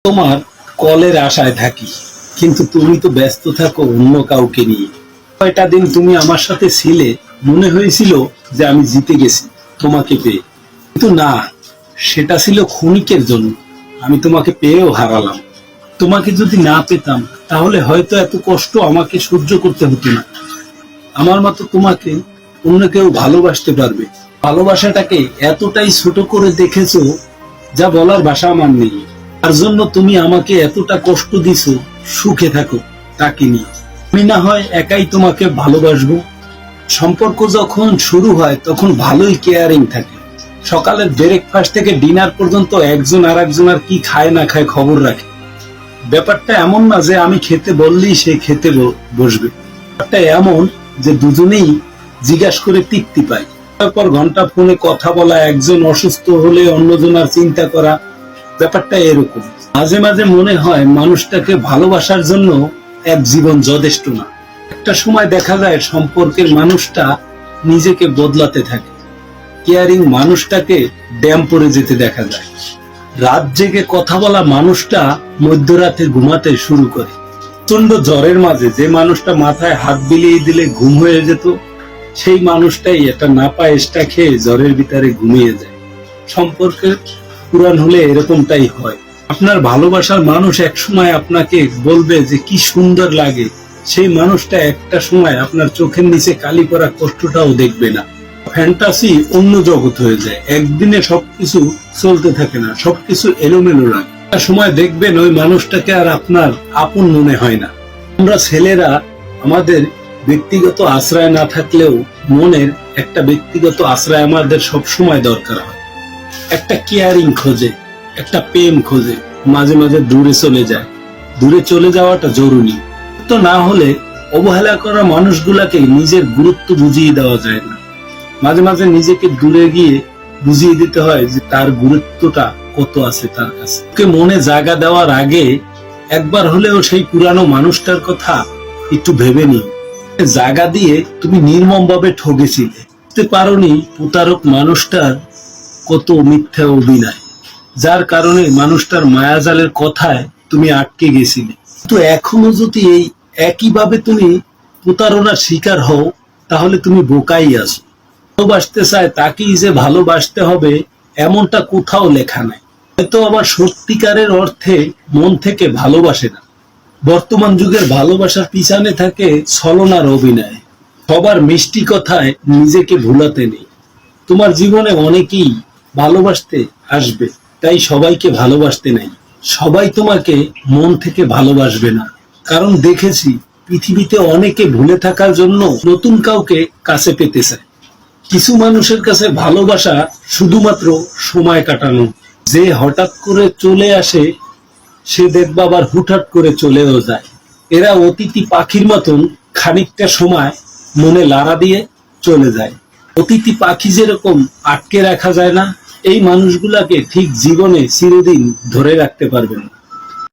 তোমার কলের আশায় থাকি, কিন্তু তুমি তো ব্যস্ত থাকো অন্য কাউকে নিয়ে। কয়টা দিন তুমি আমার সাথে ছিলে, মনে হয়েছিল যে আমি জিতে গেছি তোমাকে পেয়ে, কিন্তু না, সেটা ছিল ক্ষণিকের জন্য। আমি তোমাকে পেয়েও হারালাম। তোমাকে যদি না পেতাম তাহলে হয়তো এত কষ্ট আমাকে সহ্য করতে হতো না। আমার মতো তোমাকে অন্য কেউ ভালোবাসতে পারবে? ভালোবাসাটাকে এতটাই ছোট করে দেখেছো, যা বলার ভাষা আমার নেই। তার জন্য তুমি আমাকে এতটা কষ্ট দিছো। সুখে থাকো তাকে নিয়ে। আমি না হয় একাই তোমাকে ভালোবাসবো। সম্পর্ক যখন শুরু হয় তখন ভালোই কেয়ারিং থাকে। সকালের ব্রেকফাস্ট থেকে ডিনার পর্যন্ত একজন আর একজনের কি খায় না খায় খবর রাখে। ব্যাপারটা এমন না যে আমি খেতে বললেই সে খেতে বসবে। ব্যাপারটা এমন যে দুজনেই জিজ্ঞাসা করে তৃপ্তি পায়। তারপর ঘন্টা ফোনে কথা বলা, একজন অসুস্থ হলে অন্যজনের চিন্তা করা, ব্যাপারটা এরকম। মাঝে মাঝে মনে হয় মানুষটাকে ভালোবাসার জন্য এক জীবন যথেষ্ট না। একটা সময় দেখা যায় সম্পর্কের মানুষটা নিজেকে বদলাতে থাকে। কেয়ারিং মানুষটাকে ড্যাম পড়ে যেতে দেখা যায়। রাত জেগে কথা বলা মানুষটা মধ্যরাতে ঘুমাতে শুরু করে। প্রচন্ড জ্বরের মাঝে যে মানুষটা মাথায় হাত বিলিয়ে দিলে ঘুম হয়ে যেত, সেই মানুষটাই একটা নাপায়েসটা খেয়ে জ্বরের ভিতরে ঘুমিয়ে যায়। সম্পর্কের পুরাণ হলে এরকমটাই হয়। আপনার ভালোবাসার মানুষ এক সময় আপনাকে বলবে যে কি সুন্দর লাগে, সেই মানুষটা একটা সময় আপনার চোখের নিচে কালি পড়া কষ্টটাও দেখবে না। ফ্যান্টাসি অন্য জগৎ হয়ে যায়। একদিনে সবকিছু চলতে থাকে না, সবকিছু এলোমেলো লাগে। একটা সময় দেখবেন ওই মানুষটাকে আর আপনার আপন মনে হয় না। আমরা ছেলেরা আমাদের ব্যক্তিগত আশ্রয় না থাকলেও মনের একটা ব্যক্তিগত আশ্রয় আমাদের সব সময় দরকার হয়। একটা কেয়ারিং খোঁজে, একটা প্রেম খোঁজে। মাঝে মাঝে দূরে চলে যায়। দূরে চলে যাওয়াটা জরুরি। তো না হলে অবহেলা করা মানুষগুলাকে নিজের গুরুত্ব বুঝিয়ে দেওয়া যায় না। মাঝে মাঝে নিজেকে দূরে গিয়ে বুঝিয়ে দিতে হয় যে তার গুরুত্বটা কত আছে তার কাছে। ওকে মনে জায়গা দেওয়ার আগে একবার হলেও সেই পুরানো মানুষটার কথা একটু ভেবে নিও। জায়গা দিয়ে তুমি নির্মম ভাবে ঠকেছিলে, বুঝতে পারোনি প্রতারক মানুষটার কত মিথ্যা অভিনয়, যার কারণে মানুষটার মায়াজালের কথায় তুমি আটকে গেছিলে। তো এখনো যদি এই একইভাবে তুমি প্রতারণার শিকার হও, তাহলে তুমি বোকাই আছো। ভালোবাসতে চায় তাকেই যে ভালোবাসতে হবে এমনটা কোথাও লেখা নাই। হয়তো আবার সত্যিকারের অর্থে মন থেকে ভালোবাসে না। বর্তমান যুগের ভালোবাসার পিছনে থাকে ছলনার অভিনয়। সবার মিষ্টি কথায় নিজেকে ভুলাতে নেই। তোমার জীবনে অনেকেই ভালোবাসতে আসবে, তাই সবাইকে ভালোবাসতে নেই। সবাই তোমাকে মন থেকে ভালোবাসবে না। কারণ দেখেছি পৃথিবীতে অনেকে ভুলে থাকার জন্য নতুন কাউকে কাছে পেতে চায়। কিছু মানুষের কাছে ভালোবাসা শুধুমাত্র সময় কাটানো। যে হঠাৎ করে চলে আসে সে দেখবা আবার হুটহাট করে চলেও যায়। এরা অতিথি পাখির মতন খানিকটা সময় মনে লাড়া দিয়ে চলে যায়। অতিথি পাখি যেরকম আটকে রাখা যায় না, এই মানুষগুলাকে ঠিক জীবনে চিরদিন ধরে রাখতে পারবে না।